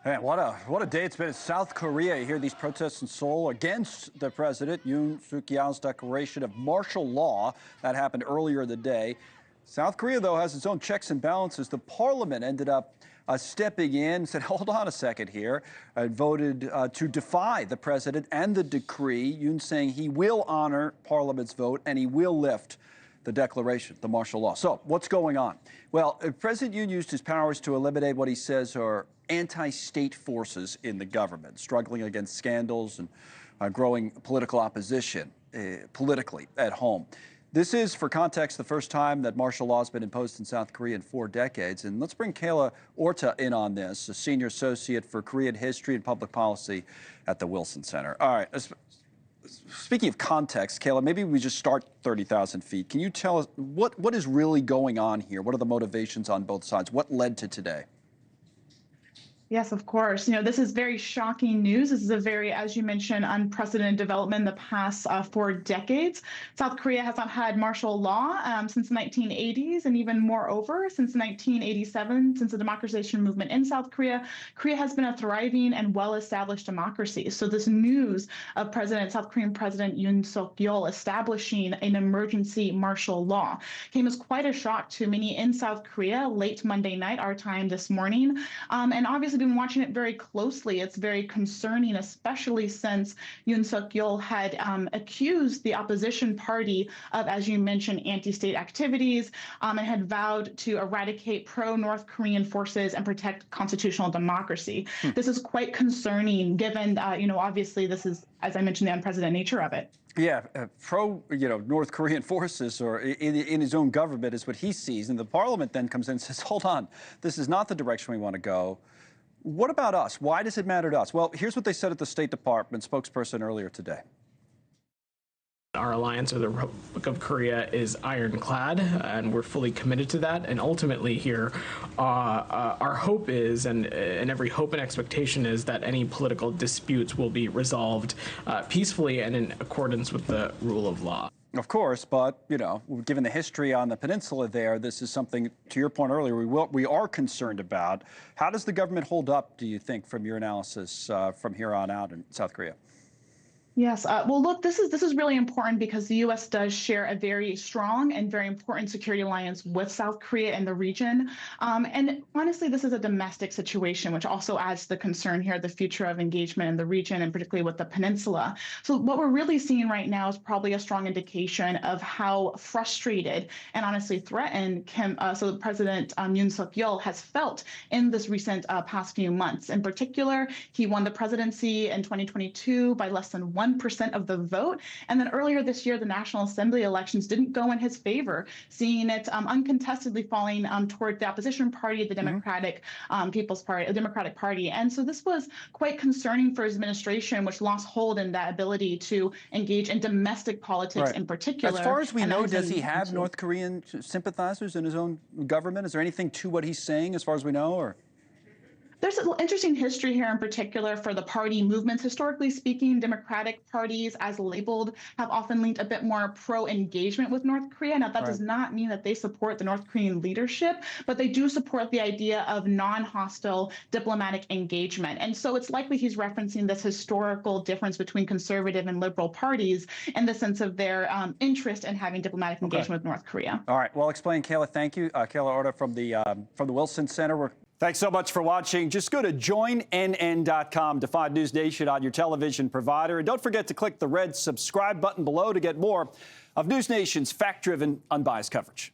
Man, what a day it's been in South Korea. You hear these protests in Seoul against the president, Yoon Suk Yeol's declaration of martial law. That happened earlier in the day. South Korea, though, has its own checks and balances. The parliament ended up stepping in and said, hold on a second here, and voted to defy the president and the decree. Yoon saying he will honor parliament's vote and he will lift the declaration, the martial law. So what's going on? Well, President Yoon used his powers to eliminate what he says are anti-state forces in the government, struggling against scandals and growing political opposition politically at home. This is, for context, the first time that martial law has been imposed in South Korea in 4 decades. And let's bring Kayla Orta in on this, a senior associate for Korean history and public policy at the Wilson Center. All right. Speaking of context, Kayla, maybe we just start 30,000 feet. Can you tell us what is really going on here? What are the motivations on both sides? What led to today? Yes, of course. This is very shocking news. This is a very, as you mentioned, unprecedented development in the past 4 decades. South Korea has not had martial law since the 1980s, and even moreover, since 1987, since the democratization movement in South Korea, Korea has been a thriving and well-established democracy. So this news of South Korean President Yoon Suk Yeol establishing an emergency martial law came as quite a shock to many in South Korea late Monday night, our time this morning, and obviously been watching it very closely. It's very concerning, especially since Yoon Suk Yeol had accused the opposition party of, as you mentioned, anti-state activities, and had vowed to eradicate pro-North Korean forces and protect constitutional democracy. This is quite concerning, given, obviously this is, as I mentioned, the unprecedented nature of it. Yeah, North Korean forces or in his own government is what he sees. And the parliament then comes in and says, hold on, this is not the direction we want to go. What about us? Why does it matter to us? Well, here's what they said at the State Department spokesperson earlier today. Our alliance with the Republic of Korea is ironclad, and we're fully committed to that. And ultimately here, our hope is, and every hope and expectation is, that any political disputes will be resolved peacefully and in accordance with the rule of law. Of course, but, given the history on the peninsula there, this is something, to your point earlier, we are concerned about. How does the government hold up, do you think, from your analysis from here on out in South Korea? Yes. Well, look, this is really important because the U.S. does share a very strong and very important security alliance with South Korea and the region. And honestly, this is a domestic situation, which also adds to the concern here, the future of engagement in the region, and particularly with the peninsula. So what we're really seeing right now is probably a strong indication of how frustrated and honestly threatened President Yoon Suk Yeol has felt in this recent past few months. In particular, he won the presidency in 2022 by less than 1% of the vote. And then earlier this year, the National Assembly elections didn't go in his favor, seeing it uncontestedly falling toward the opposition party, the Democratic People's Party, the Democratic Party. And so this was quite concerning for his administration, which lost hold in that ability to engage in domestic politics in particular. As far as we know, does he have North Korean sympathizers in his own government? Is there anything to what he's saying as far as we know? Or? There's an interesting history here in particular for the party movements. Historically speaking, Democratic parties, as labeled, have often leaned a bit more pro-engagement with North Korea. Now, that does not mean that they support the North Korean leadership, but they do support the idea of non-hostile diplomatic engagement. And so it's likely he's referencing this historical difference between conservative and liberal parties in the sense of their interest in having diplomatic engagement with North Korea. All right. Well explained, Kayla. Thank you. Kayla Orta from the Wilson Center. Thanks so much for watching. Just go to joinnn.com to find NewsNation on your television provider. And don't forget to click the red subscribe button below to get more of NewsNation's fact-driven, unbiased coverage.